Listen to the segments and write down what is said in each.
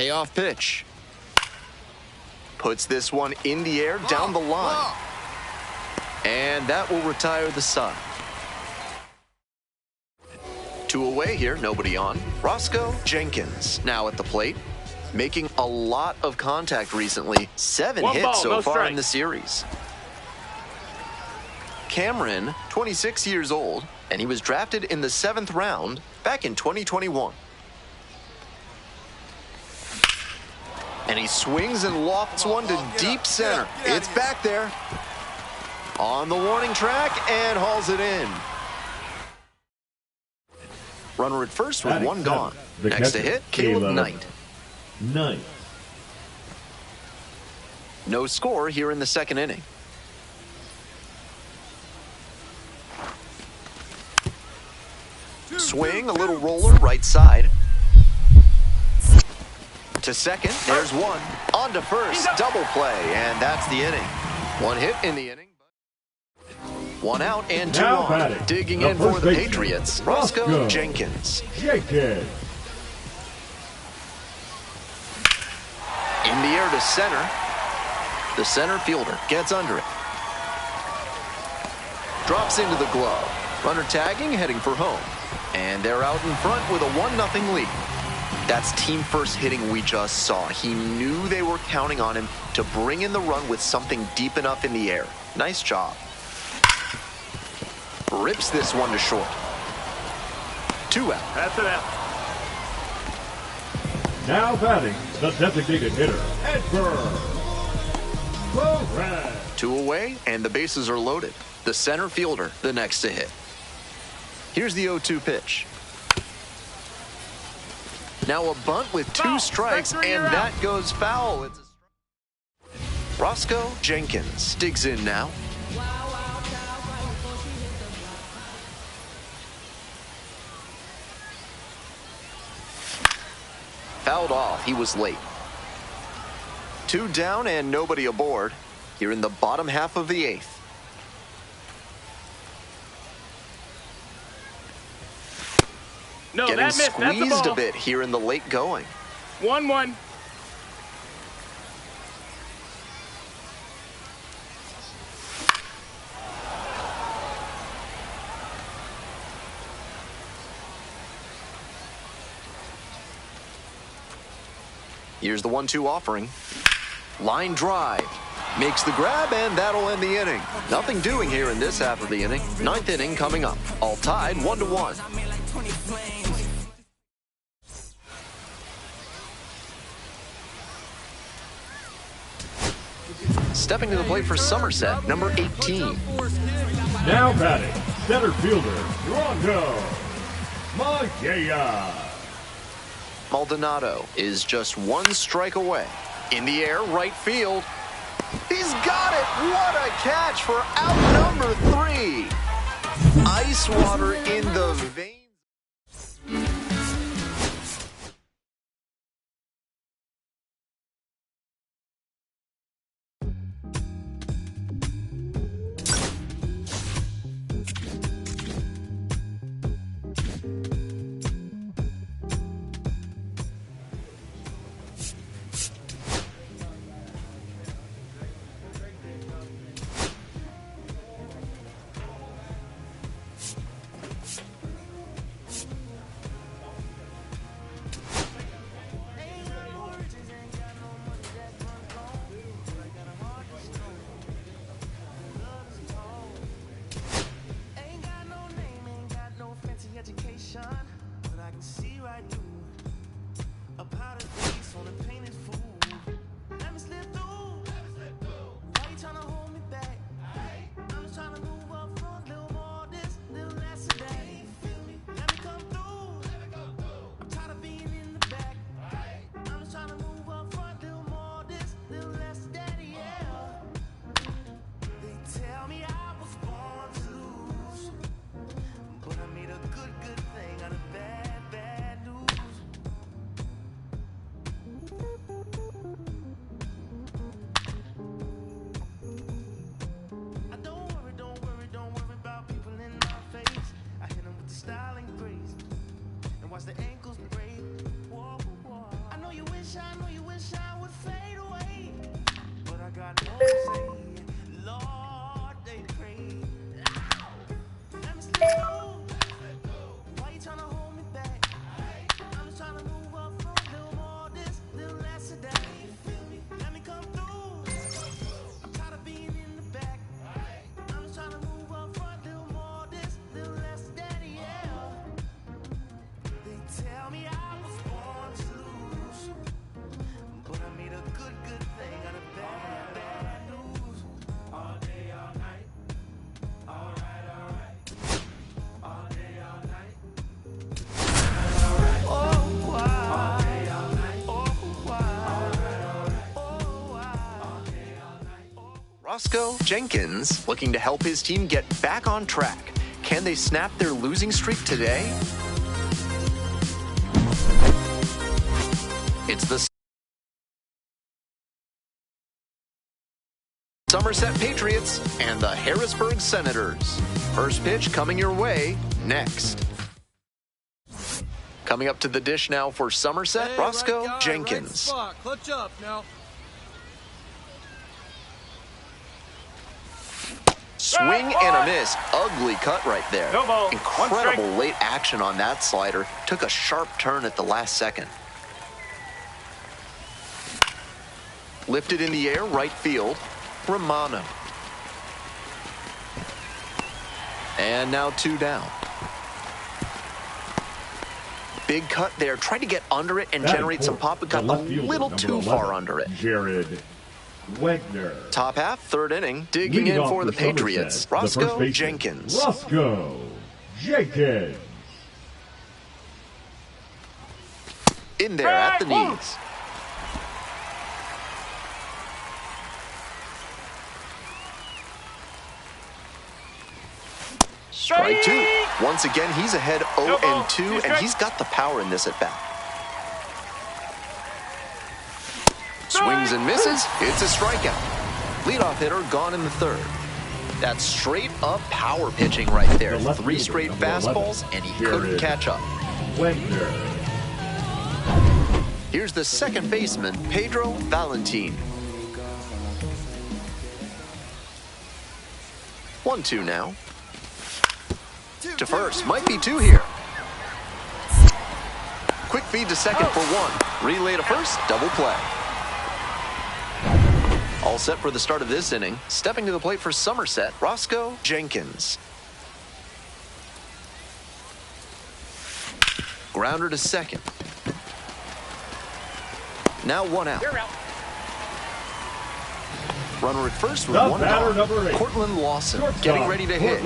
Payoff pitch. Puts this one in the air down the line. And that will retire the side. 2 away here, nobody on. Roscoe Jenkins now at the plate, making a lot of contact recently. 7 hits so far in the series. Cameron, 26 years old, and he was drafted in the 7th round back in 2021. And he swings and lofts one to deep center. It's back there. On the warning track and hauls it in. Runner at first with 1 gone. Next to hit, Caleb Knight. No score here in the 2nd inning. Swing, a little roller, right side. To second, there's 1. On to first, double play, and that's the inning. 1 hit in the inning. 1 out and 2 on. Digging in for the Patriots, Roscoe Jenkins. In the air to center. The center fielder gets under it. Drops into the glove. Runner tagging, heading for home. And they're out in front with a 1-0 lead. That's team first hitting we just saw. He knew they were counting on him to bring in the run with something deep enough in the air. Nice job. Rips this one to short. 2 out. That's it out. Now batting, the designated hitter, Edgar. 2 away, and the bases are loaded. The center fielder, the next to hit. Here's the 0-2 pitch. Now a bunt with 2 strikes, and that goes foul. It's a Roscoe Jenkins digs in now. Fouled off. He was late. 2 down and nobody aboard here in the bottom half of the 8th. No, Getting that missed. squeezed a bit here in the late going. 1-1. Here's the 1-2 offering. Line drive. Makes the grab, and that'll end the inning. Nothing doing here in this half of the inning. 9th inning coming up. All tied 1-1. Stepping to the plate for Somerset, number 18. Now batting, center fielder, Ronco Magaya. Maldonado is just 1 strike away. In the air, right field. He's got it! What a catch for out number 3. Ice water in the veins. watch the ankles break. Whoa, whoa. I know you wish I knew. Roscoe Jenkins looking to help his team get back on track. Can they snap their losing streak today? It's the Somerset Patriots and the Harrisburg Senators. First pitch coming your way next. Coming up to the dish now for Somerset, Roscoe Jenkins. Right clutch up now. Swing and a miss. Ugly cut right there. No ball. Incredible late action on that slider. Took a sharp turn at the last second. Lifted in the air, right field. Romano. And now 2 down. Big cut there. Tried to get under it and generate some pop, but got a little too far under it. Jared Wagner. Top half, third inning. Digging in for the Patriots. Roscoe Jenkins. Roscoe Jenkins. In there at the knees. Strike 2. Once again, he's ahead 0-2, and he's got the power in this at bat. Swings and misses. It's a strikeout. Leadoff hitter gone in the third. That's straight up power pitching right there. 3 straight fastballs, and he couldn't catch up. Wagner. Here's the second baseman, Pedro Valentin. 1-2 now. To first, might be 2 here. Quick feed to second for 1. Relay to first, double play. All set for the start of this inning. Stepping to the plate for Somerset, Roscoe Jenkins. Grounder to second. Now 1 out. Runner at first with 1 gone. Number 8. Cortland Lawson getting ready to hit.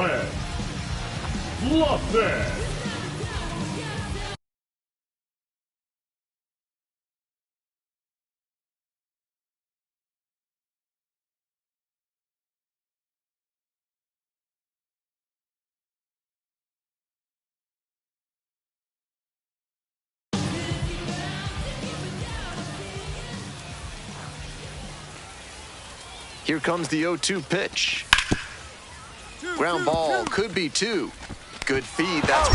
Lawson. Here comes the 0-2 pitch. Ground ball could be 2. Good feed, that's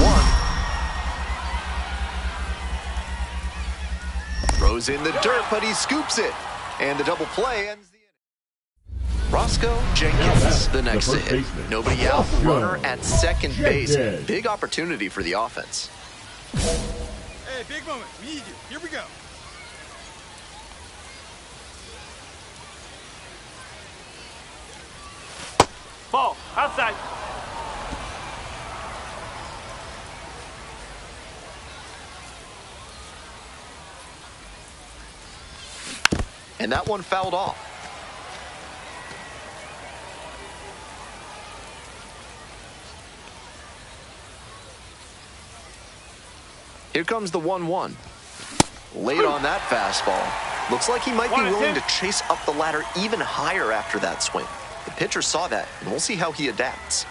1. Throws in the dirt, but he scoops it. And the double play ends the inning. Roscoe Jenkins, the next to hit. Nobody out, runner at second base. Big opportunity for the offense. Hey, big moment. We need you. Here we go. Ball, outside. And that one fouled off. Here comes the 1-1. Late on that fastball. Looks like he might be willing to chase up the ladder even higher after that swing. The pitcher saw that, and we'll see how he adapts.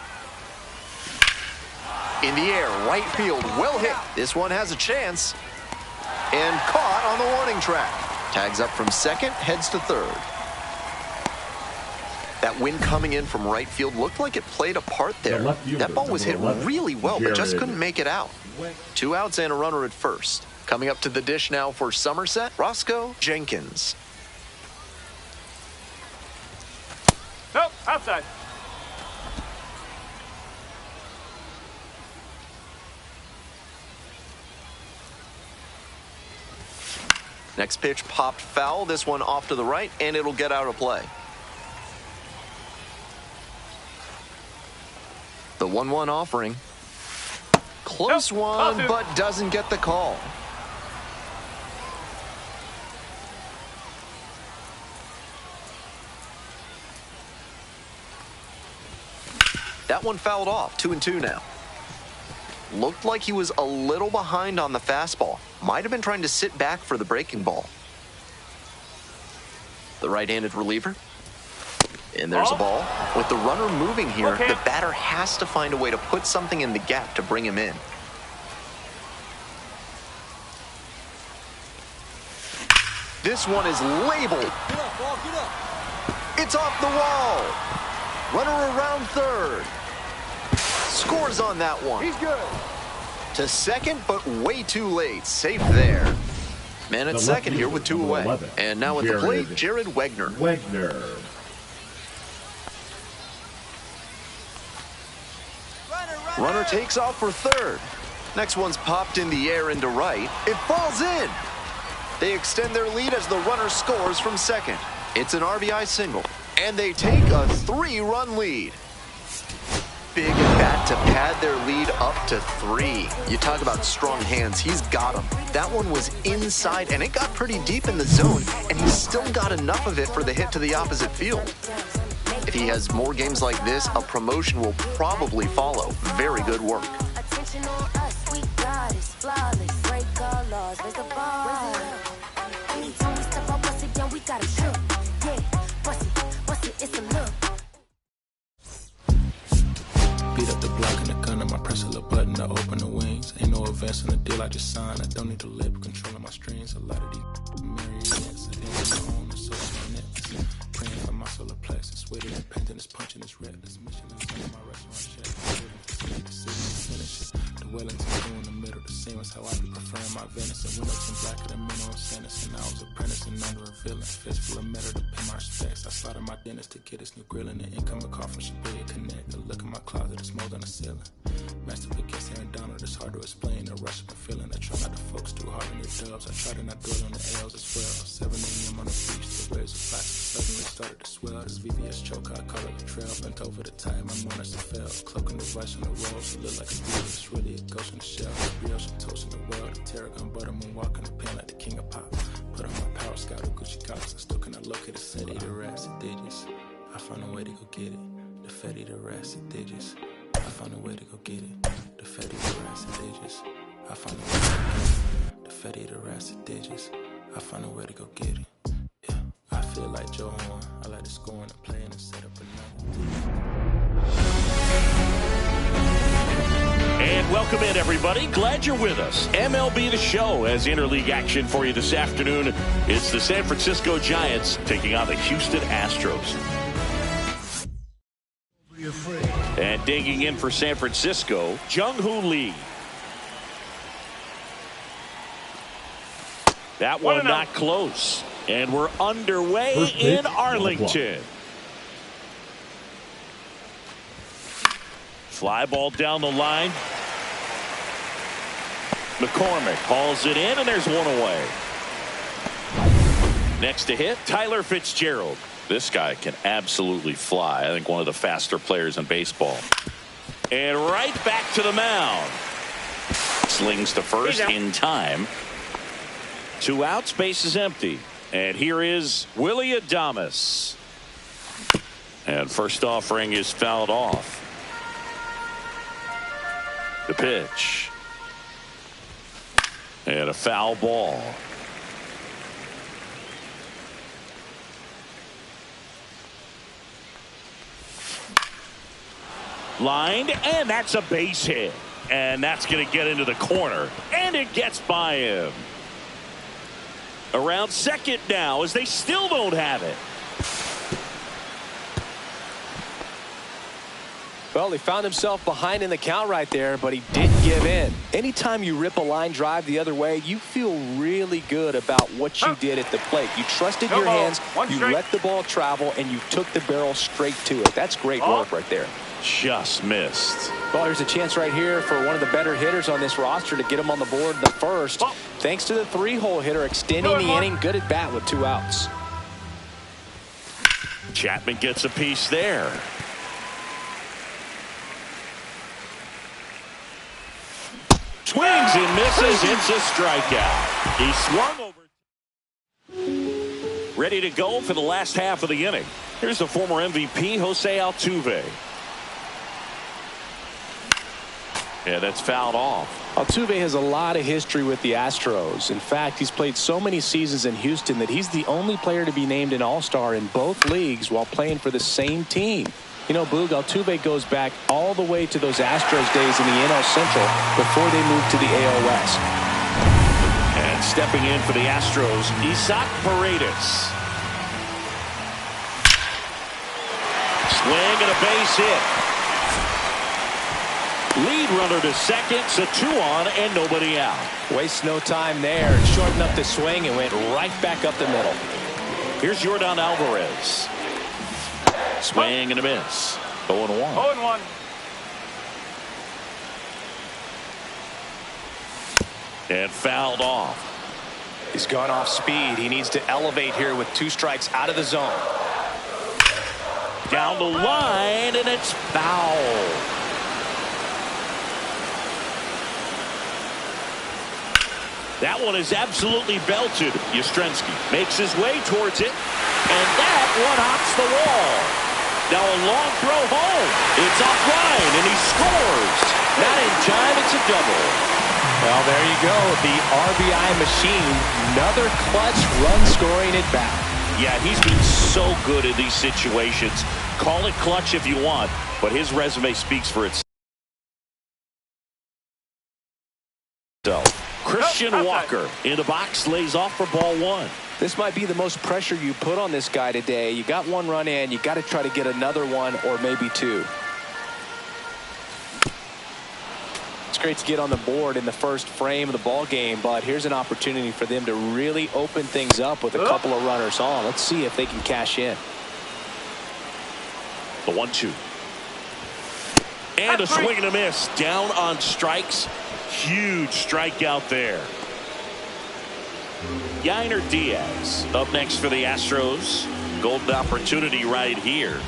In the air, right field, well hit. This one has a chance. And caught on the warning track. Tags up from second, heads to third. That wind coming in from right field looked like it played a part there. That ball was hit really well, but just couldn't make it out. 2 outs and a runner at first. Coming up to the dish now for Somerset, Roscoe Jenkins. Nope, outside. Next pitch popped foul. This one off to the right, and it'll get out of play. The 1-1 offering. Close one, but doesn't get the call. That one fouled off, 2-2 now. Looked like he was a little behind on the fastball. Might have been trying to sit back for the breaking ball. The right-handed reliever. And there's a ball. With the runner moving here, Okay. the batter has to find a way to put something in the gap to bring him in. This one is labeled. Get up, ball, get up. It's off the wall. Runner around third. Scores on that one. He's good. To second, but way too late. Safe there. Man at The second left here fielder, with two number away. 11, And now at the plate, Jared Wegner. Wegner. Runner takes off for third. Next one's popped in the air into right. It falls in. They extend their lead as the runner scores from second. It's an RBI single. And they take a 3-run lead. Big at bat to pad their lead up to 3. You talk about strong hands, he's got them. That one was inside, and it got pretty deep in the zone, and he still got enough of it for the hit to the opposite field. If he has more games like this, a promotion will probably follow. Very good work. Attention on us, we got it, flawless, break our laws, raise the bar. Anytime we step up, bust it down, we got it shook. Yeah, bust it, it's a look. Beat up the block and the gun, and I press a little button to open the wings. Ain't no advance in the deal I just signed. I don't need to lip, controlling my strings. A lot of these marionettes, I didn't get my own, and so it's my nets. Praying for my solar plexus, waiting and painting this punch in this red. This mission is on my restaurant check. The finish it. The Wellington blue in the middle, the same as how I be preferring my venison. Windows and blacker than mineral sentence, and I was apprenticing under a villain. Fistful of metal to pay my respects. I slotted my dentist to get his new grilling. The incoming call from Shibuya Connect. A look in my closet, it's mold on the ceiling. Master against Aaron Donald, it's hard to explain. The rush of the feeling. I try not to focus too hard on your dubs. I try to not dwell on the L's as well. 7 a.m. on the beach, the waves of plastic suddenly started to swell. This VVS choke, I call it a trail. Bent over the tide, my monitor fell. Cloaking the vice on the rolls, it look like a beat. It's really a ghost in the shell. Brioche and toast in the world. The tarragon butter moon walking the pen like the king of pop. Put on my power scout of Gucci cops. I still cannot locate a city. The rats are digits. I found a way to go get it. The fatty, the rats are digits. I found a way to go get it. The fatty, the rats are digits. I found a way to go get it. The fatty, the rats are digits. I found a way to go get it. Yeah, I feel like Joe Horn. I like to score and play and set up another. And welcome in, everybody. Glad you're with us. MLB The Show has interleague action for you this afternoon. It's the San Francisco Giants taking on the Houston Astros. And digging in for San Francisco, Jung-Hoo Lee. That one not close. And we're underway in Arlington. Fly ball down the line. McCormick hauls it in, and there's one away. Next to hit, Tyler Fitzgerald. This guy can absolutely fly. I think one of the faster players in baseball. And right back to the mound. Slings to first in time. 2 outs, base is empty. And here is Willy Adames. And first offering is fouled off. The pitch. And a foul ball. Lined, and that's a base hit. And that's going to get into the corner. And it gets by him. Around second now as they still don't have it. Well, he found himself behind in the count right there, but he didn't give in. Anytime you rip a line drive the other way, you feel really good about what you did at the plate. You trusted your hands, you let the ball travel, and you took the barrel straight to it. That's great work right there. Just missed. Well, here's a chance right here for one of the better hitters on this roster to get him on the board in the first. Thanks to the 3-hole hitter extending the inning. Good at bat with 2 outs. Chapman gets a piece there. Swings and misses. It's a strikeout. He swung over. Ready to go for the last half of the inning. Here's the former MVP, Jose Altuve. Yeah, that's fouled off. Altuve has a lot of history with the Astros. In fact, he's played so many seasons in Houston that he's the only player to be named an All-Star in both leagues while playing for the same team. You know, Boog, Altuve goes back all the way to those Astros days in the NL Central before they moved to the AL West. And stepping in for the Astros, Isaac Paredes. Swing and a base hit. Lead runner to second, so 2 on and nobody out. Wastes no time there. Shortened up the swing and went right back up the middle. Here's Yordan Alvarez. Swing and a miss. 0-1. 0-1. And fouled off. He's gone off speed. He needs to elevate here with 2 strikes out of the zone. Down the line, and it's foul. That one is absolutely belted. Yastrzemski makes his way towards it, and that one hops the wall. Now a long throw home. It's offline, and he scores. Not in time, it's a double. Well, there you go. The RBI machine. Another clutch run scoring at bat. Yeah, he's been so good in these situations. Call it clutch if you want, but his resume speaks for itself. Christian Walker in the box, lays off for ball 1. This might be the most pressure you put on this guy today. You got 1 run in. You got to try to get another 1 or maybe 2. It's great to get on the board in the first frame of the ball game, but here's an opportunity for them to really open things up with a couple of runners on. Let's see if they can cash in. The 1-2. And a swing and a miss. Down on strikes. Huge strikeout there. Yainer Diaz up next for the Astros. Golden opportunity right here.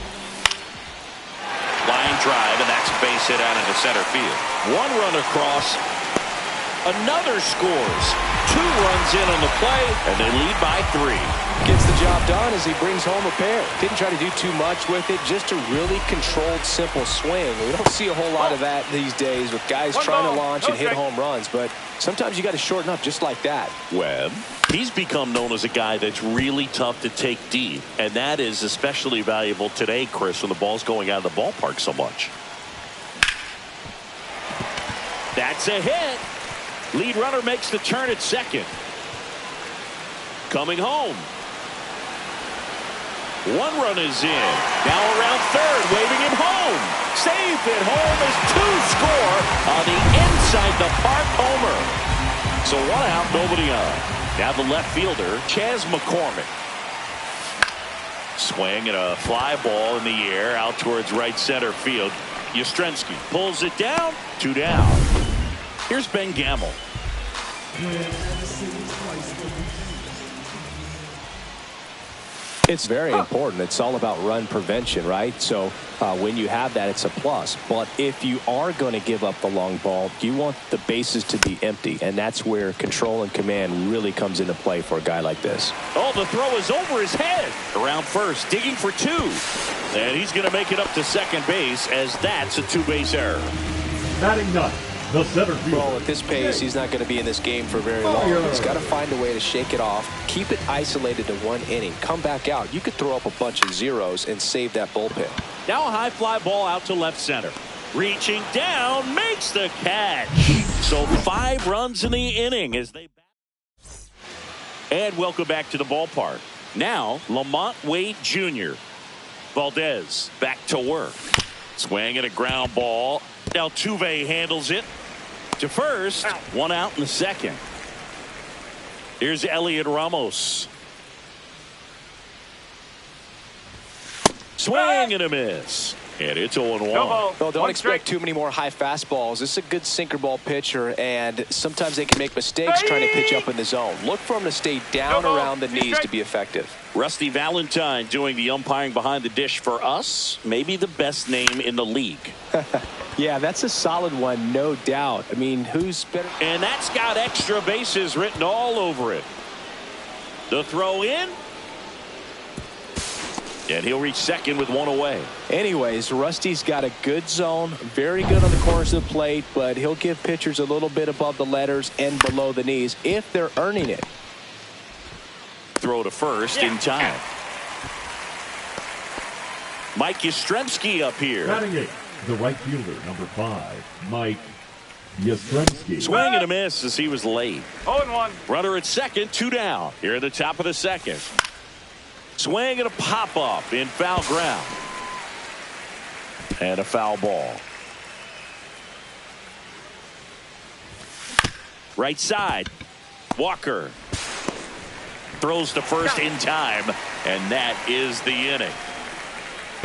Line drive, and that's a base hit out into center field. 1 run across. Another scores. 2 runs in on the play, and they lead by 3. Gets the job done as he brings home a pair. Didn't try to do too much with it. Just a really controlled, simple swing. We don't see a whole lot of that these days with guys trying to launch and hit home runs. But sometimes you got to shorten up just like that. Webb, he's become known as a guy that's really tough to take deep. And that is especially valuable today, Chris, when the ball's going out of the ballpark so much. That's a hit. Lead runner makes the turn at second. Coming home. 1 run is in. Now around third, waving him home. Safe at home as 2 score on the inside the park homer. So 1 out, nobody on. Now the left fielder, Chas McCormick. Swing and a fly ball in the air out towards right center field. Yastrzemski pulls it down. 2 down. Here's Ben Gamble. It's very important. It's all about run prevention, right? So when you have that, it's a plus. But if you are going to give up the long ball, you want the bases to be empty. And that's where control and command really comes into play for a guy like this. Oh, the throw is over his head. Around first, digging for 2. And he's going to make it up to second base as that's a 2-base error. Batting ninth, the center fielder. Well, at this pace, he's not going to be in this game for very long. He's got to find a way to shake it off, keep it isolated to 1 inning, come back out. You could throw up a bunch of zeros and save that bullpen. Now a high fly ball out to left center. Reaching down, makes the catch. So 5 runs in the inning as they. And welcome back to the ballpark. Now Lamont Wade Jr. Valdez back to work. Swing and a ground ball. Altuve handles it to first. 1 out in the second. Here's Elliot Ramos. Swing and a miss. And it's 0-1. Well, don't expect too many more high fastballs. This is a good sinker ball pitcher, and sometimes they can make mistakes trying to pitch up in the zone. Look for him to stay down around the knees to be effective. Rusty Valentine doing the umpiring behind the dish for us. Maybe the best name in the league. Yeah, that's a solid one, no doubt. I mean, who's better? And that's got extra bases written all over it. The throw in. And he'll reach second with one away. Anyways, Rusty's got a good zone, very good on the corners of the plate, but he'll give pitchers a little bit above the letters and below the knees if they're earning it. Throw to first in time. Mike Yastrzemski up here. Batting eighth, the right fielder, number 5, Mike Yastrzemski. Swing and a miss as he was late. 0-1. Runner at second, 2 down. Here at the top of the second. Swing and a pop-up in foul ground. And a foul ball. Right side. Walker. Throws to first in time. And that is the inning.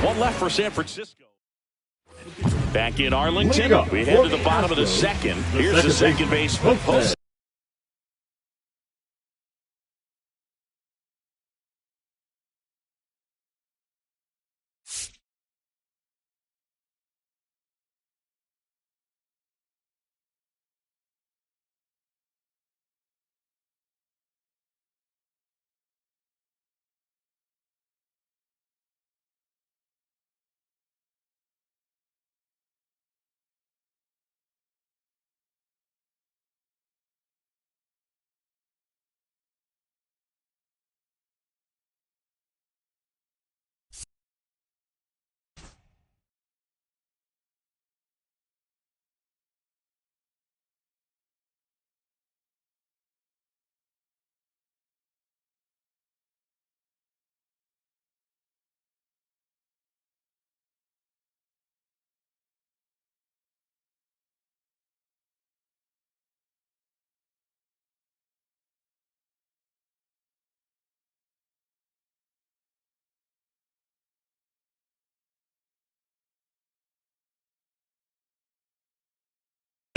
One left for San Francisco. Back in Arlington. We head to the bottom of the second. Here's the second baseman.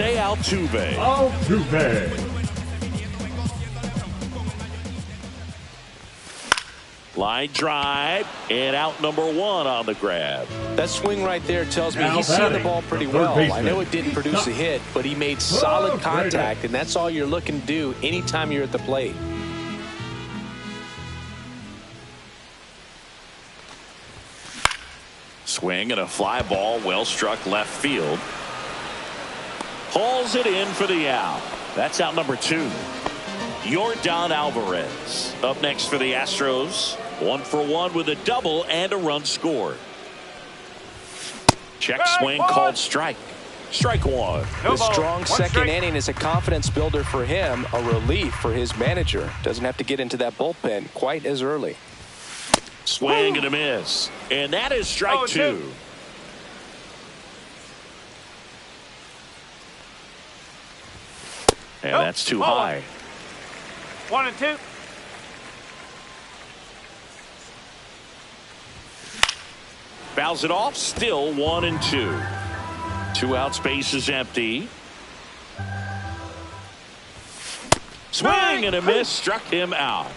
Altuve. Line drive and out number 1 on the grab. That swing right there tells me he's seeing the ball pretty well. I know it didn't produce a hit, but he made solid contact, and that's all you're looking to do anytime you're at the plate. Swing and a fly ball, well struck left field. Hauls it in for the out. That's out number 2. Yordan Alvarez up next for the Astros. 1 for 1 with a double and a run scored. Check swing called strike. Strike 1. The strong second inning is a confidence builder for him, a relief for his manager. Doesn't have to get into that bullpen quite as early. Swing and a miss. And that is strike 2. And that's too high. 1 and 2. Fouls it off. Still 1 and 2. 2 outs. Base is empty. Swing and a miss. Struck him out.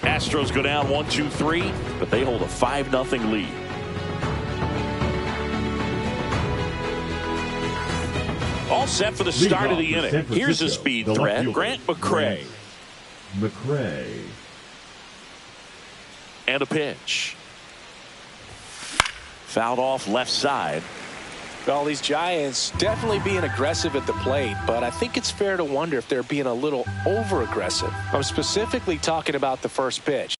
Astros go down 1-2-3, but they hold a 5-0 lead. All set for the start of the inning. Here's a speed threat. Grant McCray. And a pitch. Fouled off left side. Well, these Giants definitely being aggressive at the plate, but I think it's fair to wonder if they're being a little over-aggressive. I'm specifically talking about the first pitch.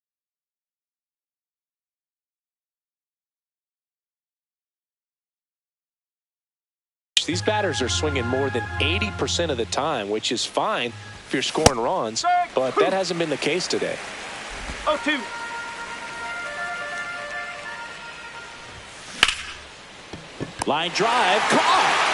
These batters are swinging more than 80% of the time, which is fine if you're scoring runs, but that hasn't been the case today. 0-2. Line drive, caught.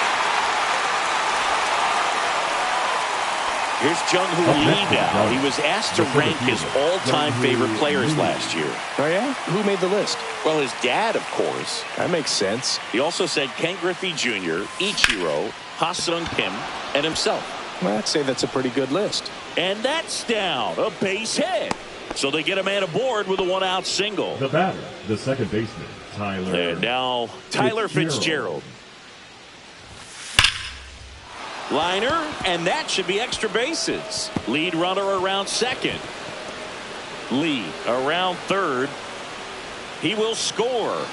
Here's Jung-Hoo Lee now. He was asked to rank his all-time favorite players last year. Oh, yeah? Who made the list? Well, his dad, of course. That makes sense. He also said Ken Griffey Jr., Ichiro, Ha-Sung Kim, and himself. Well, I'd say that's a pretty good list. And that's down. A base hit. So they get a man aboard with a 1-out single. The batter, the second baseman, Tyler. And now Tyler Fitzgerald. Liner, and that should be extra bases. Lead runner around second. Lee around third. He will score.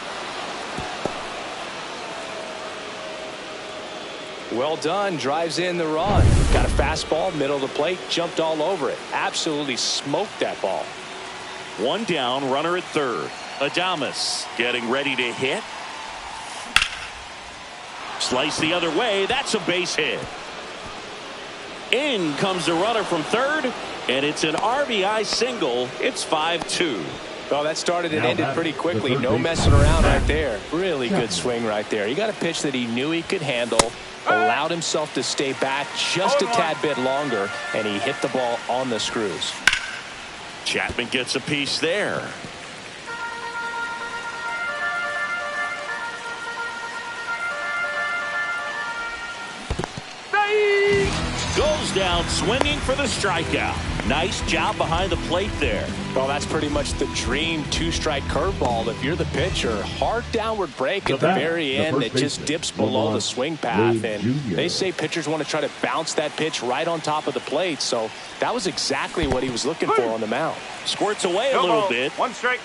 Well done. Drives in the run. Got a fastball, middle of the plate, jumped all over it. Absolutely smoked that ball. One down, runner at third. Adames getting ready to hit. Slice the other way. That's a base hit. In comes the runner from third, and it's an RBI single. It's 5-2. Well, that started and ended pretty quickly. No messing around right there. Really good swing right there. He got a pitch that he knew he could handle, allowed himself to stay back just a tad bit longer, and he hit the ball on the screws. Chapman gets a piece there. Goes down swinging for the strikeout. Nice job behind the plate there. Well, that's pretty much the dream two-strike curveball. If you're the pitcher, hard downward break at the very end that just dips below the swing path. And they say pitchers want to try to bounce that pitch right on top of the plate. So that was exactly what he was looking for on the mound. Squirts away a little bit. 1 strike.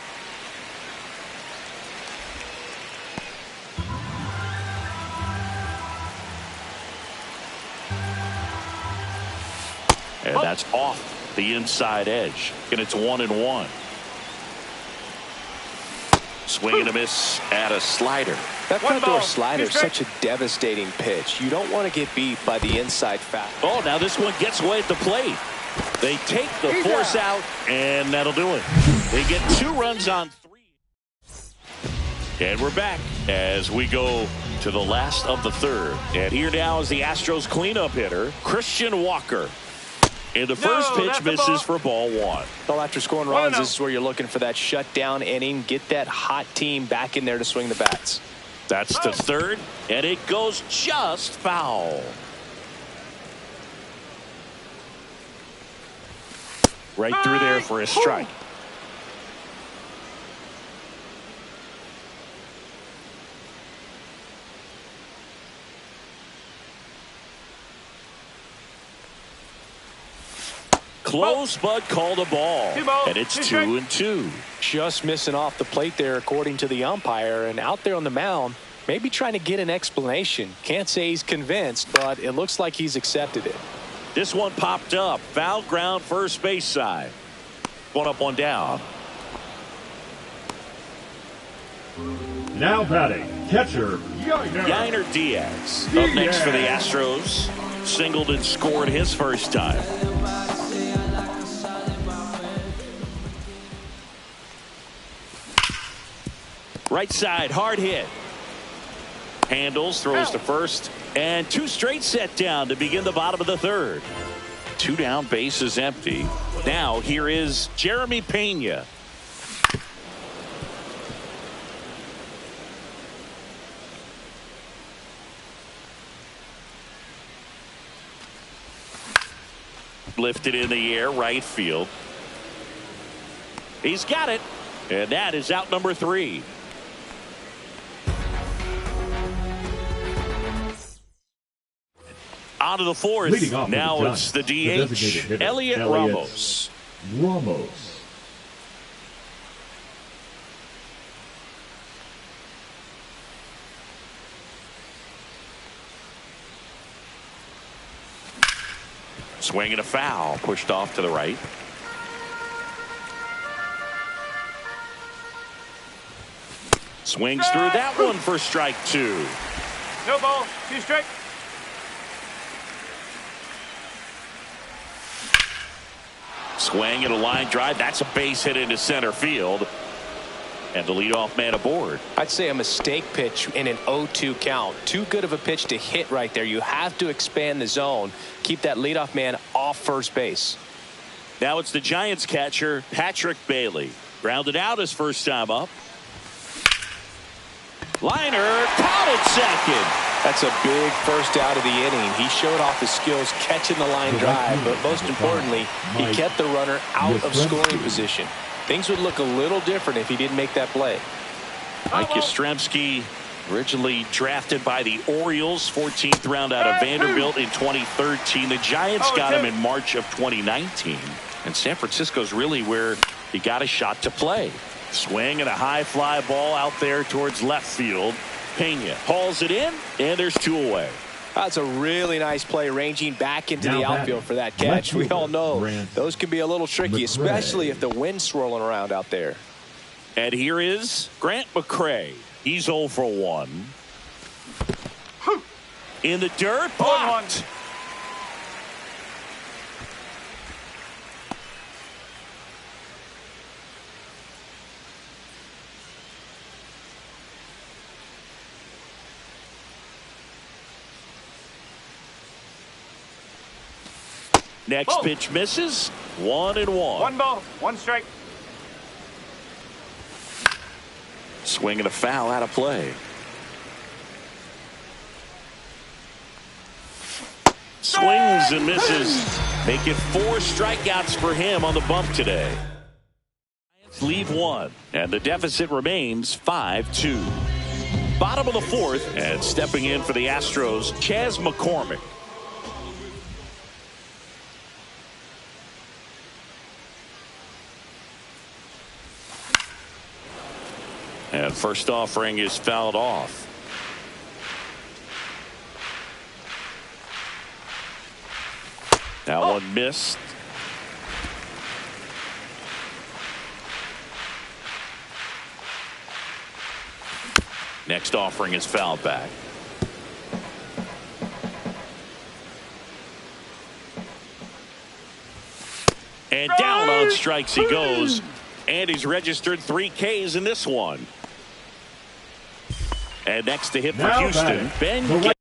And that's off the inside edge. And it's 1-1. Swing and a miss at a slider. That front door slider is such a devastating pitch. You don't want to get beat by the inside foul. Oh, now this one gets away at the plate. They take the force out, and that'll do it. They get 2 runs on 3. And we're back as we go to the last of the third. And here now is the Astros cleanup hitter, Christian Walker. And the first pitch misses for ball 1. Well, after scoring runs, this is where you're looking for that shutdown inning. Get that hot team back in there to swing the bats. That's the third, and it goes just foul. Right through there for a strike. Close, but called a ball. And it's 2-2. Just missing off the plate there, according to the umpire. And out there on the mound, maybe trying to get an explanation. Can't say he's convinced, but it looks like he's accepted it. This one popped up. Foul ground, first base side. 1 up, 1 down. Now batting, catcher, Yainer Diaz. Up next for the Astros. Singled and scored his first time. Right side, hard hit. Handles, throws to first, and 2 straight set down to begin the bottom of the third. 2 down, base is empty. Now here is Jeremy Pena. Lifted in the air, right field. He's got it, and that is out number 3. On to the fourth. Now it's the DH, Elliot Ramos. Swing and a foul, pushed off to the right. Swings through that one for strike 2. No ball, 2 strike. Swing and a line drive. That's a base hit into center field. And the leadoff man aboard. I'd say a mistake pitch in an 0-2 count. Too good of a pitch to hit right there. You have to expand the zone. Keep that leadoff man off first base. Now it's the Giants catcher, Patrick Bailey. Grounded out his first time up. Liner caught at second. That's a big first out of the inning. He showed off his skills catching the line drive, but most importantly, he kept the runner out of scoring position. Things would look a little different if he didn't make that play. Mike Yastrzemski, originally drafted by the Orioles, 14th round out of Vanderbilt in 2013. The Giants got him in March of 2019. And San Francisco's really where he got a shot to play. Swing and a high fly ball out there towards left field. Pena hauls it in, and there's 2 away. That's a really nice play, ranging back into the outfield for that catch. We all know those can be a little tricky, especially if the wind's swirling around out there. And here is Grant McCray. He's 0 for 1. In the dirt, blocked. Next pitch misses. 1-1. 1 ball, 1 strike. Swing and a foul out of play. Swings and misses. Make it 4 strikeouts for him on the bump today. Leave 1, and the deficit remains 5-2. Bottom of the 4th, and stepping in for the Astros, Chas McCormick. And first offering is fouled off. That one missed. Next offering is fouled back. And down on strikes he goes. And he's registered 3 Ks in this one. And next to hit for Houston, Ben Gettin.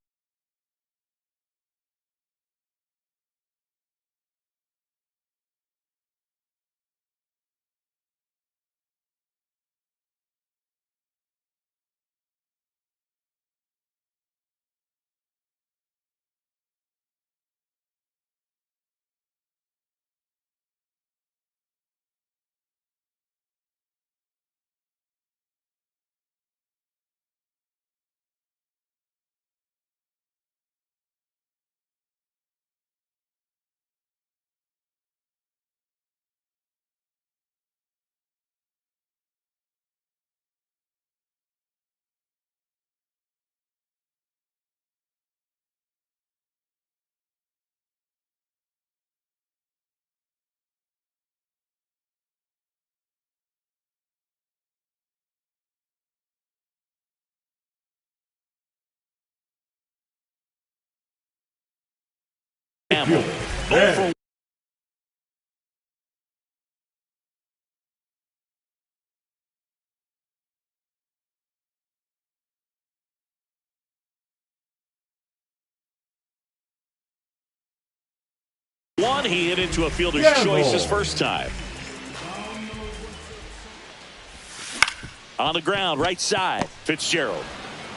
He hit into a fielder's choice his first time. On the ground, right side, Fitzgerald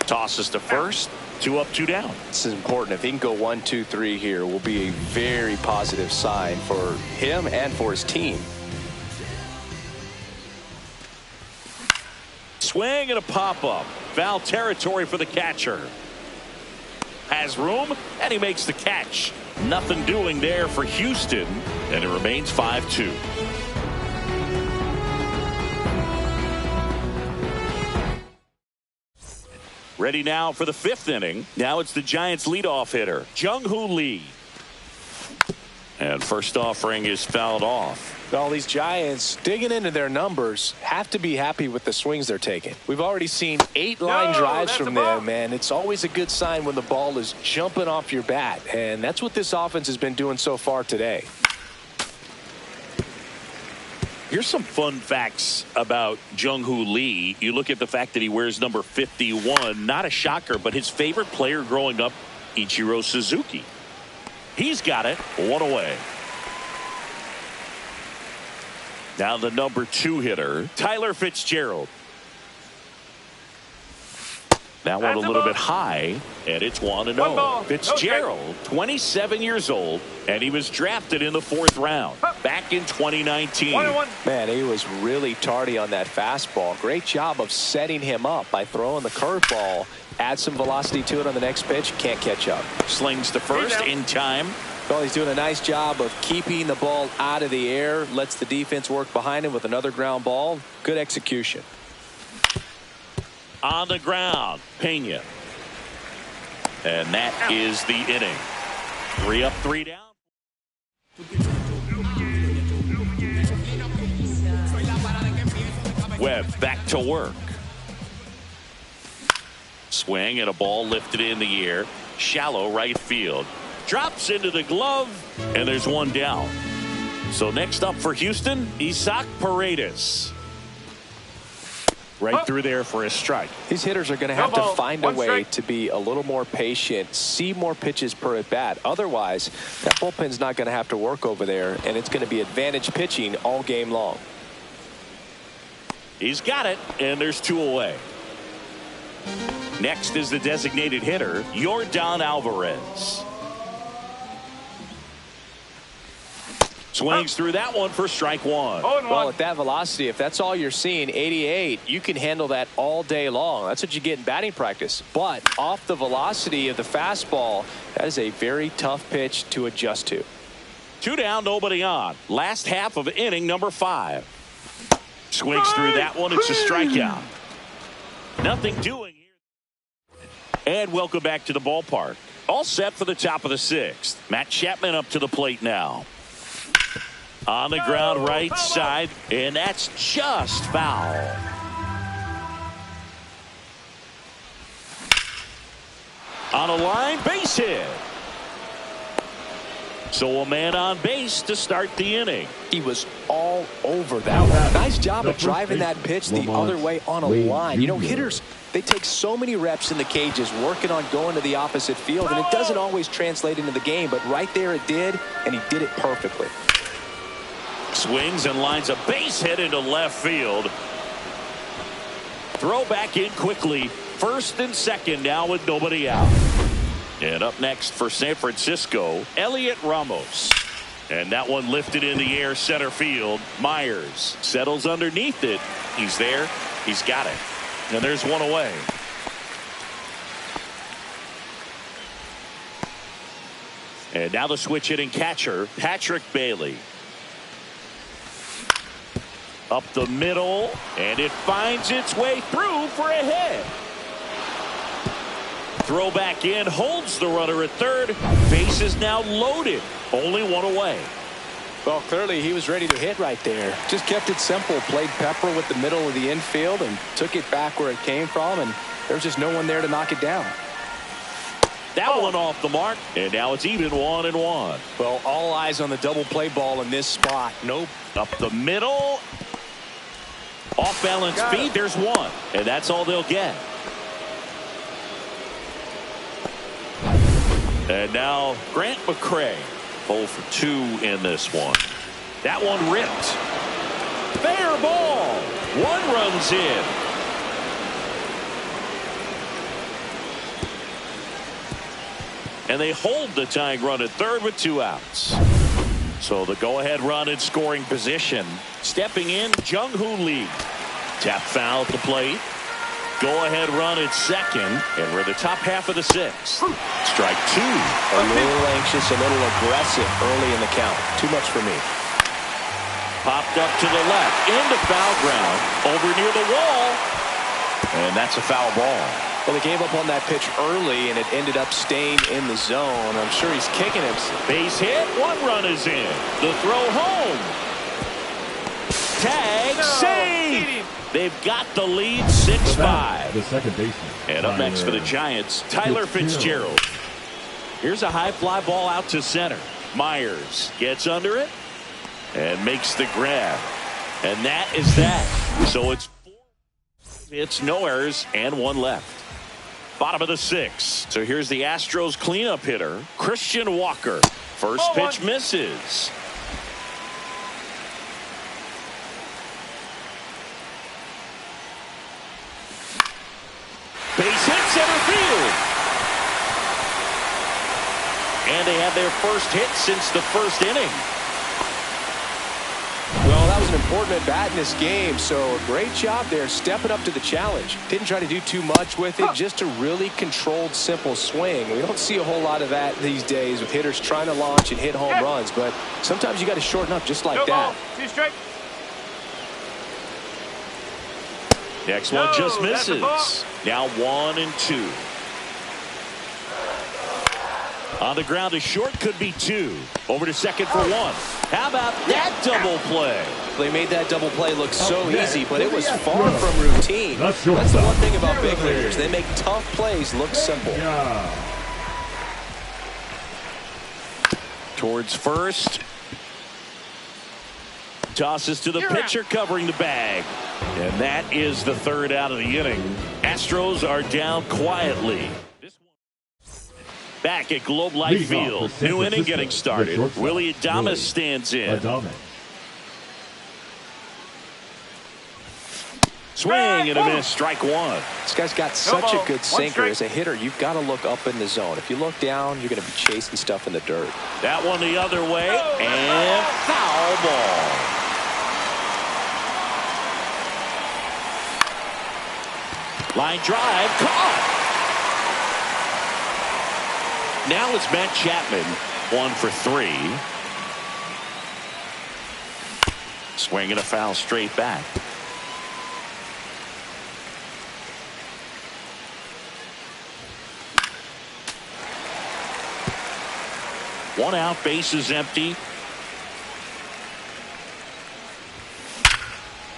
tosses to first. 2 up, 2 down. This is important. If he can go 1, 2, 3 here, will be a very positive sign for him and for his team. Swing and a pop-up. Foul territory for the catcher. Has room, and he makes the catch. Nothing doing there for Houston, and it remains 5-2. Ready now for the 5th inning. Now it's the Giants' leadoff hitter, Jung-Hoo Lee. And first offering is fouled off. All these Giants digging into their numbers have to be happy with the swings they're taking. We've already seen 8 line drives from them, and it's always a good sign when the ball is jumping off your bat, and that's what this offense has been doing so far today. Here's some fun facts about Jung-Hoo Lee. You look at the fact that he wears number 51. Not a shocker, but his favorite player growing up, Ichiro Suzuki. He's got it. 1 away. Now the number 2 hitter, Tyler Fitzgerald. That one a little bit high, and it's 1-0. Fitzgerald, 27 years old, and he was drafted in the 4th round back in 2019. Man, he was really tardy on that fastball. Great job of setting him up by throwing the curveball. Add some velocity to it on the next pitch. Can't catch up. Slings to first in time. Well, he's doing a nice job of keeping the ball out of the air, lets the defense work behind him with another ground ball. Good execution. On the ground, Pena. And that is the inning. 3 up, 3 down. Webb back to work. Swing and a ball lifted in the air. Shallow right field. Drops into the glove, and there's one down. So next up for Houston, Isaac Paredes. Right through there for a strike. These hitters are going to have to find a way to be a little more patient, see more pitches per at bat. Otherwise, that bullpen's not going to have to work over there, and it's going to be advantage pitching all game long. He's got it, and there's 2 away. Next is the designated hitter, Yordan Alvarez. Swings through that one for strike 1. Well, at that velocity, if that's all you're seeing, 88, you can handle that all day long. That's what you get in batting practice. But off the velocity of the fastball, that is a very tough pitch to adjust to. 2 down, nobody on. Last half of inning number 5. Swings through that one. It's a strikeout. Nothing doing here. And welcome back to the ballpark. All set for the top of the 6th. Matt Chapman up to the plate now. On the ground right side, and that's just foul. On a line, base hit. So a man on base to start the inning. He was all over that one. Nice job of driving that pitch the other way on a line. You know, hitters, they take so many reps in the cages working on going to the opposite field, and it doesn't always translate into the game, but right there it did, and he did it perfectly. Swings and lines a base hit into left field. Throw back in quickly. First and second now with nobody out. And up next for San Francisco, Elliot Ramos. And that one lifted in the air center field. Myers settles underneath it. He's there. He's got it. And there's one away. And now the switch hitting catcher, Patrick Bailey. Up the middle, and it finds its way through for a hit. Throw back in, holds the runner at third. Base is now loaded. Only one away. Well, clearly he was ready to hit right there. Just kept it simple. Played pepper with the middle of the infield and took it back where it came from, and there's just no one there to knock it down. That one off the mark, and now it's even 1-1. Well, all eyes on the double play ball in this spot. Nope. Up the middle. Off balance feed, there's one, and that's all they'll get. And now Grant McCray, 0 for 2 in this one. That one ripped. Fair ball. 1 runs in. And they hold the tying run at third with 2 outs. So the go-ahead run in scoring position. Stepping in, Jung-Hoo Lee. Tap foul at the plate. Go-ahead run at second. And we're the top half of the 6th. Strike 2. A little anxious, a little aggressive early in the count. Too much for me. Popped up to the left. Into foul ground. Over near the wall. And that's a foul ball. Well, they gave up on that pitch early, and it ended up staying in the zone. I'm sure he's kicking it. Base hit. 1 run is in. The throw home. Tag save. They've got the lead 6-5. The second baseman. And up next for the Giants, Tyler Fitzgerald. Here's a high fly ball out to center. Myers gets under it and makes the grab. And that is that. So it's 4 hits, no errors, and 1 left. Bottom of the 6th. So here's the Astros cleanup hitter, Christian Walker. First pitch misses. Base hit center field. And they have their first hit since the first inning. Well, that was an important at-bat in this game, so a great job there stepping up to the challenge. Didn't try to do too much with it, just a really controlled, simple swing. We don't see a whole lot of that these days with hitters trying to launch and hit home runs, but sometimes you got to shorten up just like that. 2 strike. Next one just misses. Now 1-2. On the ground to short, could be 2. Over to second for 1. How about that double play? They made that double play look so easy, but it was far from routine. That's the one thing about big leaguers. They make tough plays look simple. Towards first. Tosses to the pitcher covering the bag. And that is the 3rd out of the inning. Astros are down quietly. Back at Globe Life Field. New inning getting started. Willie Adames stands in. Swing and a miss. Strike 1. This guy's got such a good sinker. As a hitter, you've got to look up in the zone. If you look down, you're going to be chasing stuff in the dirt. That one the other way. And foul ball. Line drive. Caught. Now it's Matt Chapman, 1 for 3. Swing and a foul straight back. One out, base is empty.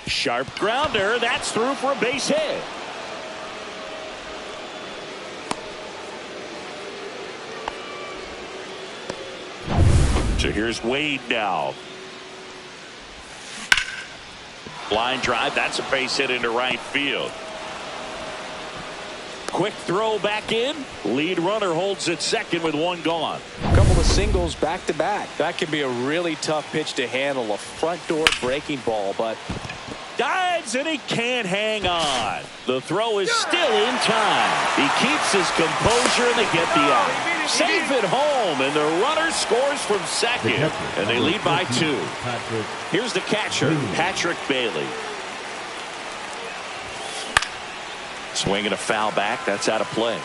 Sharp grounder, that's through for a base hit. So here's Wade now. Line drive, that's a base hit into right field. Quick throw back in. Lead runner holds at second with 1 gone. A couple of singles back to back. That can be a really tough pitch to handle. A front door breaking ball, but dives and he can't hang on. The throw is still in time. He keeps his composure and they get the out. Safe at home, and the runner scores from second, and they lead by 2. Here's the catcher, Patrick Bailey. Swinging a foul back. That's out of play.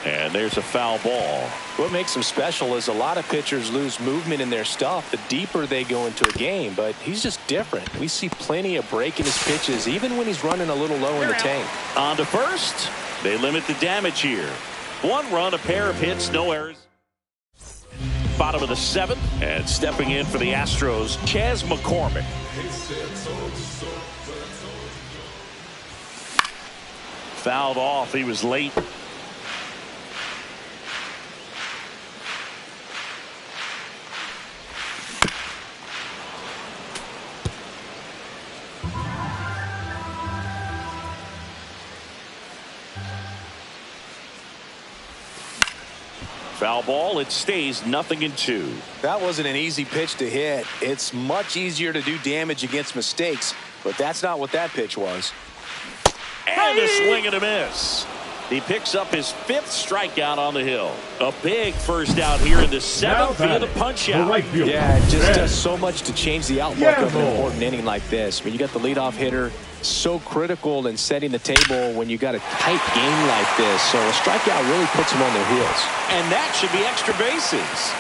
And there's a foul ball. What makes him special is a lot of pitchers lose movement in their stuff the deeper they go into a game, but he's just different. We see plenty of break in his pitches, even when he's running a little low in the tank. On to first. They limit the damage here. 1 run, a pair of hits, no errors. Bottom of the 7th, and stepping in for the Astros, Chas McCormick. Fouled off. He was late. Foul ball. It stays 0-2. That wasn't an easy pitch to hit. It's much easier to do damage against mistakes, but that's not what that pitch was. And a swing and a miss. He picks up his 5th strikeout on the hill. A big first out here in the 7th via the punch out. Yeah, it just does so much to change the outlook of an important inning like this. I mean, you got the leadoff hitter, so critical in setting the table when you got a tight game like this. So a strikeout really puts them on their heels. And that should be extra bases.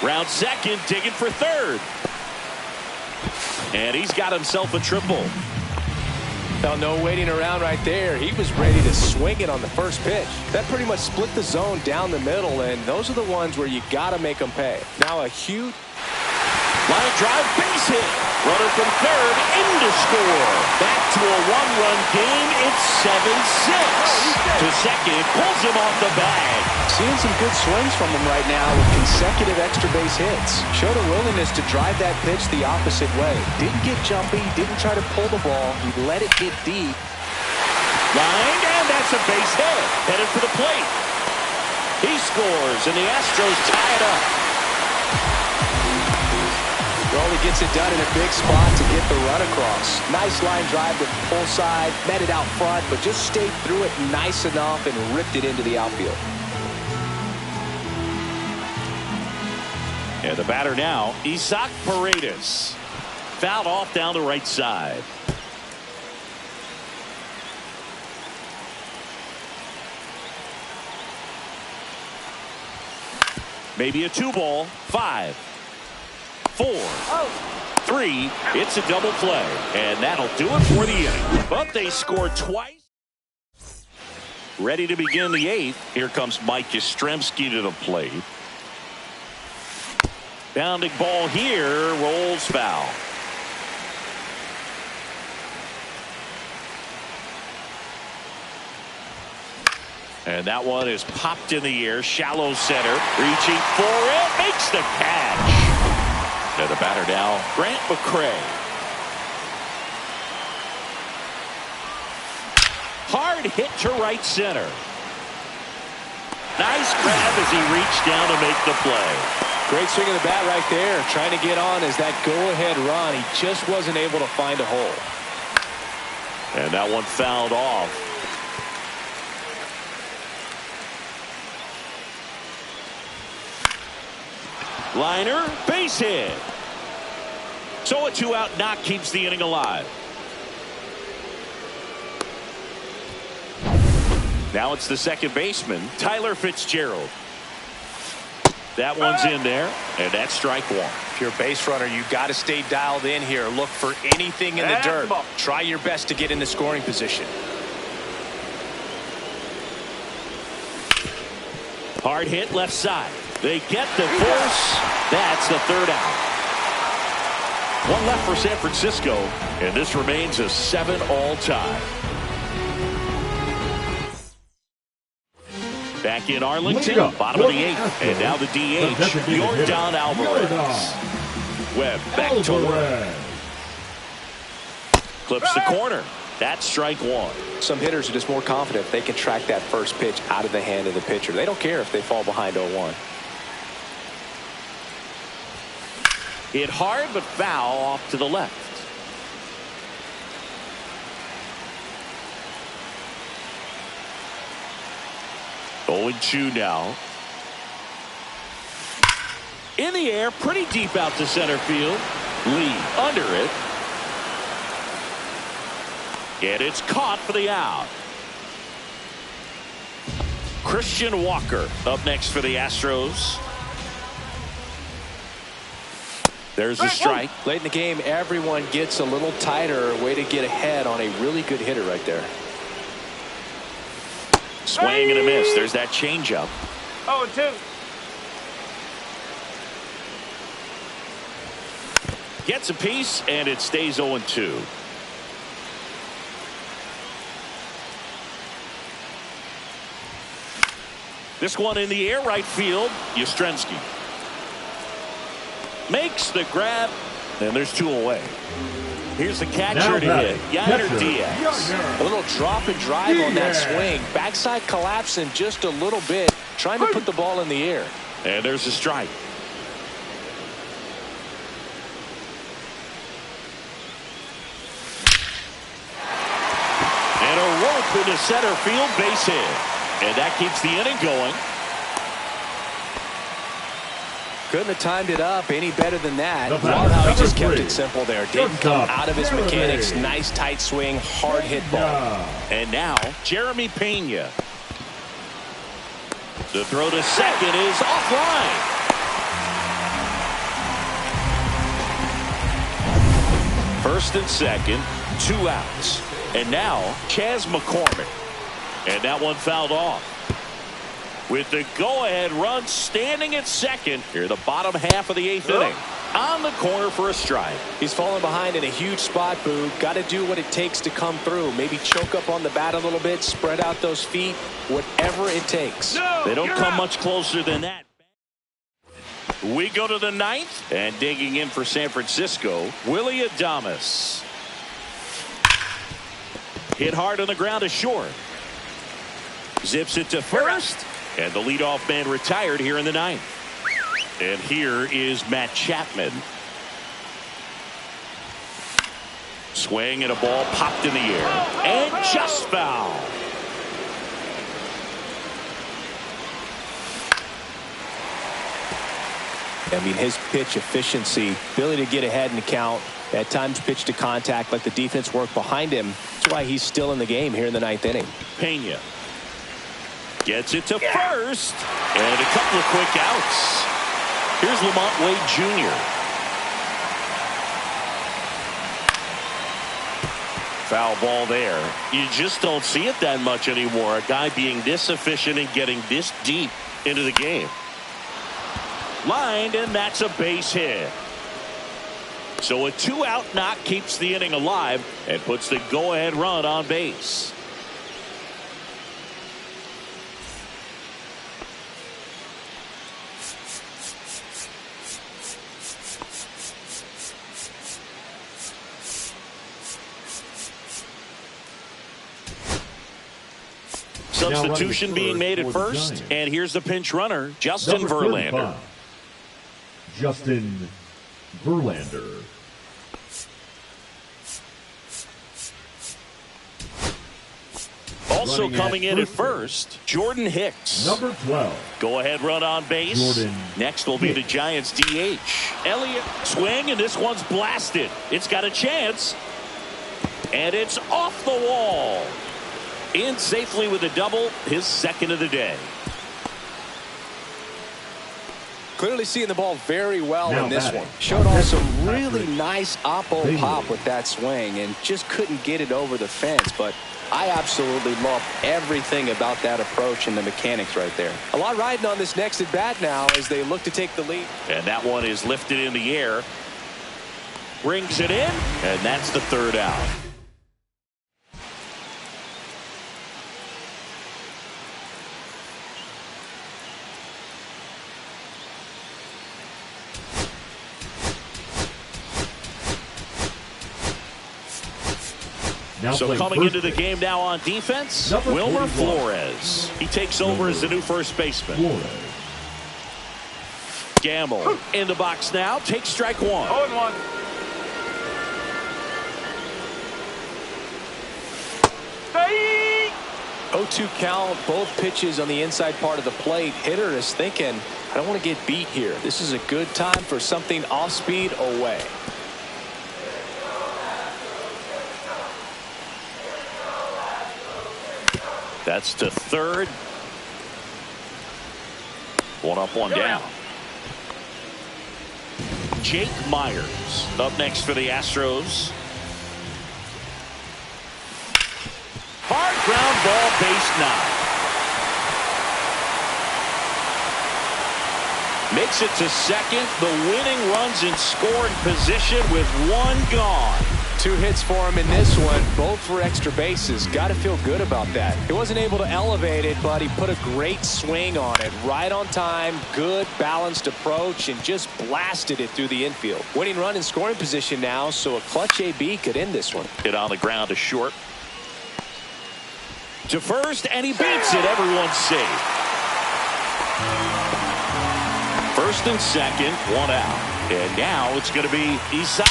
Round second, digging for third. And he's got himself a triple. Now, no waiting around right there. He was ready to swing it on the first pitch. That pretty much split the zone down the middle, and those are the ones where you got to make them pay. Now a huge line drive, base hit. Runner from third, in to score. Back to a 1-run game. It's 7-6. To second, pulls him off the bag. Seeing some good swings from him right now with consecutive extra base hits. Showed a willingness to drive that pitch the opposite way. Didn't get jumpy, didn't try to pull the ball. He let it hit deep. Line, and that's a base hit. Headed for the plate. He scores, and the Astros tie it up. Rowley gets it done in a big spot to get the run across. Nice line drive to the pull side, met it out front, but just stayed through it nice enough and ripped it into the outfield. And the batter now, Isaac Paredes. Fouled off down the right side. Maybe a 2-ball. 5, 4, 3. It's a double play. And that'll do it for the inning. But they scored twice. Ready to begin the 8th. Here comes Mike Yastrzemski to the plate. Bounding ball here. Rolls foul. And that one is popped in the air. Shallow center. Reaching for it. Makes the catch. And the batter now, Grant McCray. Hard hit to right center. Nice grab as he reached down to make the play. Great swing of the bat right there. Trying to get on as that go-ahead run. He just wasn't able to find a hole. And that one fouled off. Liner, base hit. So a 2-out knock keeps the inning alive. Now it's the second baseman, Tyler Fitzgerald. That one's in there, and that's strike 1. If you're a base runner, you've got to stay dialed in here. Look for anything in the dirt. Try your best to get in the scoring position. Hard hit left side. They get the force. That's the 3rd out. 1 left for San Francisco, and this remains a 7-all tie. Back in Arlington, bottom of the 8th, and now the DH, Yordan Alvarez. Webb back to work. Clips the corner. That's strike 1. Some hitters are just more confident if they can track that first pitch out of the hand of the pitcher. They don't care if they fall behind 0-1. Hit hard but foul off to the left. Oh, 2 now. In the air, pretty deep out to center field. Lee under it. And it's caught for the out. Christian Walker up next for the Astros. There's a strike. Late in the game, everyone gets a little tighter. Way to get ahead on a really good hitter right there. Swing and a miss. There's that changeup. 0-2. Gets a piece, and it stays 0-2. This one in the air, right field. Yastrzemski makes the grab, and there's 2 away. Here's the catcher to hit, Yainer Diaz. A little drop and drive on that swing. Backside collapsing just a little bit, trying to put the ball in the air. And there's a strike. And a rope into center field, base hit. And that keeps the inning going. Couldn't have timed it up any better than that. Love how he just kept it simple there. Didn't come out of his mechanics. Nice tight swing, hard hit ball. And now Jeremy Pena. The throw to second is offline. First and second, 2 outs. And now Chas McCormick. And that one fouled off. With the go-ahead run standing at second here, the bottom half of the 8th inning. On the corner for a strike. He's falling behind in a huge spot, Boo. Got to do what it takes to come through. Maybe choke up on the bat a little bit, spread out those feet, whatever it takes. They don't come much closer than that. We go to the 9th, and digging in for San Francisco, Willy Adames. Hit hard on the ground to short. Zips it to first. And the leadoff man retired here in the 9th. And here is Matt Chapman. Swing and a ball popped in the air. And just foul. I mean, his pitch efficiency, ability to get ahead in the count, at times pitch to contact, let the defense work behind him. That's why he's still in the game here in the 9th inning. Pena gets it to first, and a couple of quick outs. Here's Lamont Wade Jr. Foul ball there. You just don't see it that much anymore. A guy being this efficient and getting this deep into the game. Lined, and that's a base hit. So a 2-out knock keeps the inning alive and puts the go-ahead run on base. Substitution being made at first, and here's the pinch runner, Justin Verlander. Justin Verlander. Also coming in at first, Jordan Hicks. Number 12. Go ahead run on base. Jordan Next will be the Giants DH. Elliott swing, and this one's blasted. It's got a chance, and it's off the wall. In safely with a double, his second of the day. Clearly seeing the ball very well Now in this batting. one. Showed off some really nice oppo pop with that swing and just couldn't get it over the fence. But I absolutely love everything about that approach and the mechanics right there. A lot riding on this next at bat now as they look to take the lead. And that one is lifted in the air. Brings it in, and that's the third out. Now So coming into the game now on defense, Wilmer Flores. He takes over as the new first baseman. Gamble in the box now. Takes strike one. 0-1. Stay! 0-2 count, both pitches on the inside part of the plate. Hitter is thinking, I don't want to get beat here. This is a good time for something off speed away. That's to third. One up, one down. Jake Myers up next for the Astros. Hard ground ball, base knock. Makes it to second. The winning runs in scoring position with one gone. 2 hits for him in this one, both for extra bases. Got to feel good about that. He wasn't able to elevate it, but he put a great swing on it. Right on time, good balanced approach, and just blasted it through the infield. Winning run in scoring position now, so a clutch AB could end this one. Hit on the ground to short. To first, and he beats it. Everyone's safe. First and second, one out. And now it's going to be Isaac.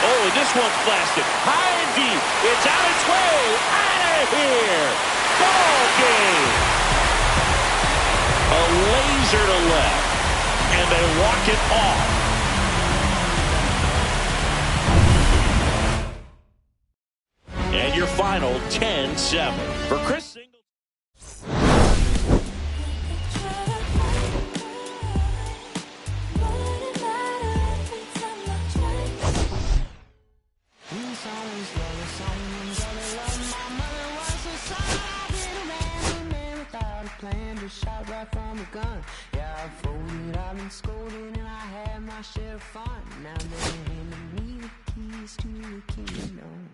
Oh, and this one's blasted high and deep. It's out its way. Out of here. Ball game. A laser to left. And they walk it off. And your final 10-7 for Chris Singleton. Shot right from the gun. Yeah, I folded, I've been scolded, and I had my share of fun. Now they're handing me the keys to the kingdom.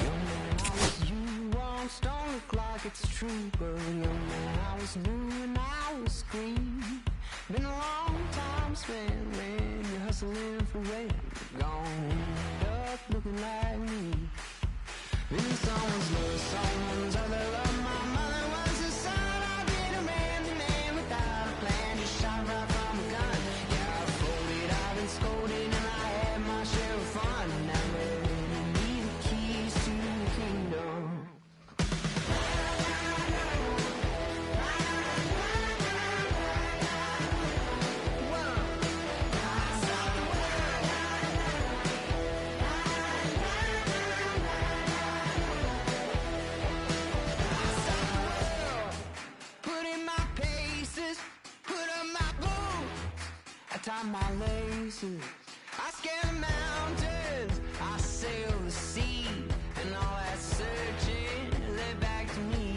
Young man, I was you, on stone look like it's true. But young man, I was new and I was green. Been a long time spent when you're hustling for rent. Gone end up looking like me. Been someone's love, someone's other love. My mother was a son. I've been a man without a plan. Just shot right from a gun. Yeah, I folded, I've been scolded, and I had my share of fun. Now they're handing me the keys to tie my laces. I scale the mountains, I sail the sea, and all that searching led back to me.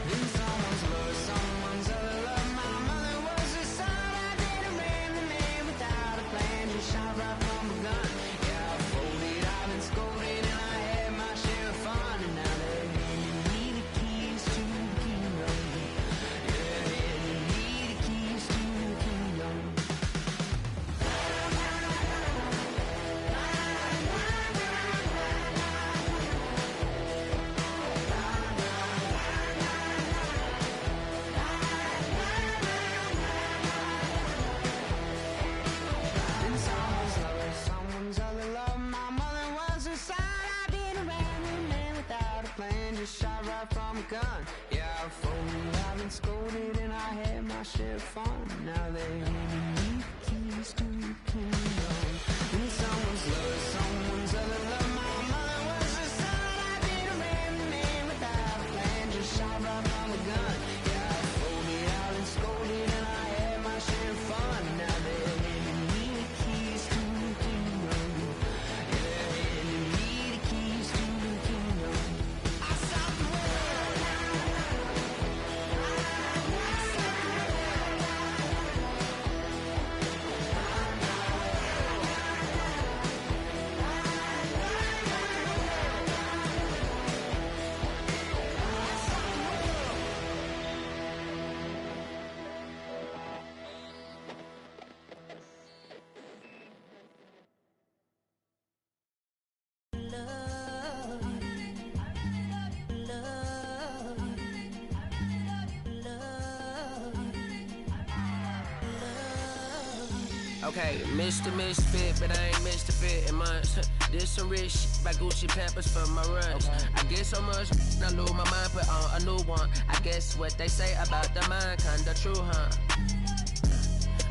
Then someone's love, someone's other love. My mother was the son I didn't ran the man without a plan. Just shot right from a gun. Yeah, I folded, I've been scolded, and I had my share of fun. And now they're handing me the keys to the kingdom. Yeah, handing me the keys to the kingdom. Then someone's love, someone's other love. My mother was a son. I didn't ran the man without a plan. Just shot right from a gun. Yeah, I folded, I've been scolded, and I had my share of fun. Now they handing me the keys to the kingdom. Then someone's love, someone's other love. My mother was a son. I didn't ran the man without a plan. Just shot right from a gun. Yeah, I folded, I've been scolded, and I had my share of fun. Now they're handing me the keys to the kingdom. Yeah, handing me the keys to the kingdom. I stopped the world. Okay, Mr. Misfit, but I ain't Mr. Fit in months. This some rich shit by Gucci Pampers for my runs. I get so much, I lose my mind, put on a new one. I guess what they say about the mind, kinda true, huh?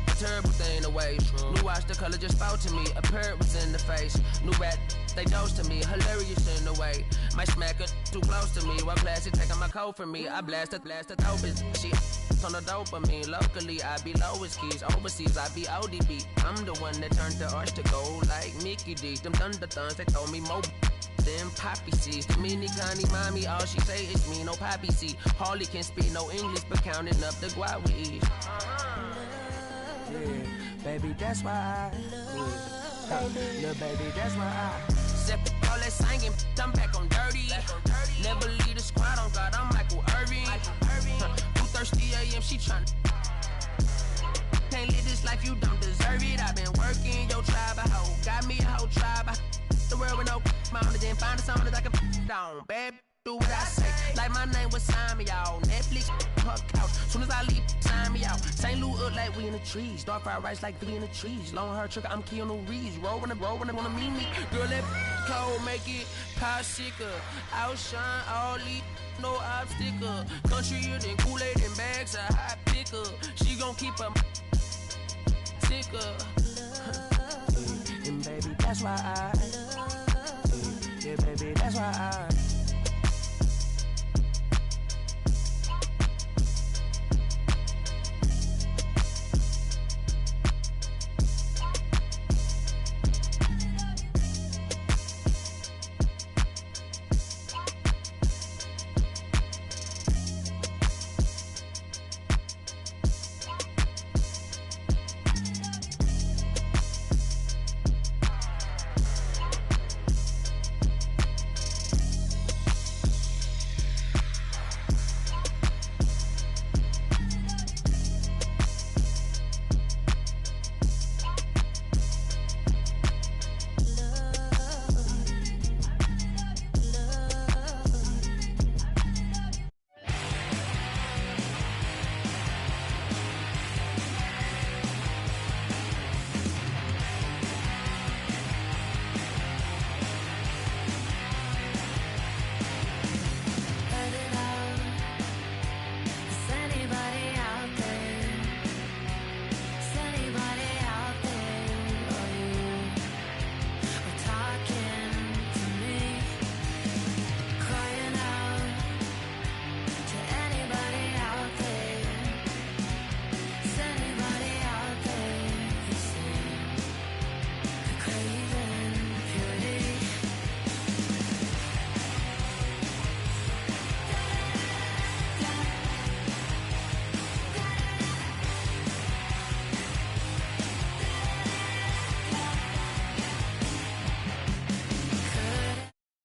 A terrible thing away. New watch, the color just spoke to me. A parrot was in the face. New rat, they dose to me. Hilarious in the way. My smacker too close to me. While classic taking my coat from me. I blasted, dope is she on the dopamine. Locally, I be lowest keys. Overseas, I be ODB. I'm the one that turned the arch to gold like Mickey D. Them thunder thuns, they told me more than poppy seeds. The mini Connie mommy, all she say is me, no poppy seed. Harley can speak no English, but counting up the guap with ease. Yeah, baby, that's why I little baby, that's why I step all that singing, I'm back on dirty. Never leave the squad on God, I'm Michael Irving. 2:30 a.m. she tryna. Can't live this life, you don't deserve it. I've been working your tribe, a hoe. Got me a whole tribe. The world with no mouth, then find a song that I can down, babe. Do what I say, like my name was sign me out. Netflix, her couch. Soon as I leave, sign me out. St. Louis up like we in the trees. Dark fried rice like we in the trees. Long hair trigger, I'm Keanu Reeves. Rolling, they wanna meet me. Girl, that cold make it pop sicker. Outshine all these, no obstacle. Countryer than Kool-Aid and bags of hot picker. She gon' keep her sicker. And baby, that's why I. Yeah, baby, that's why I.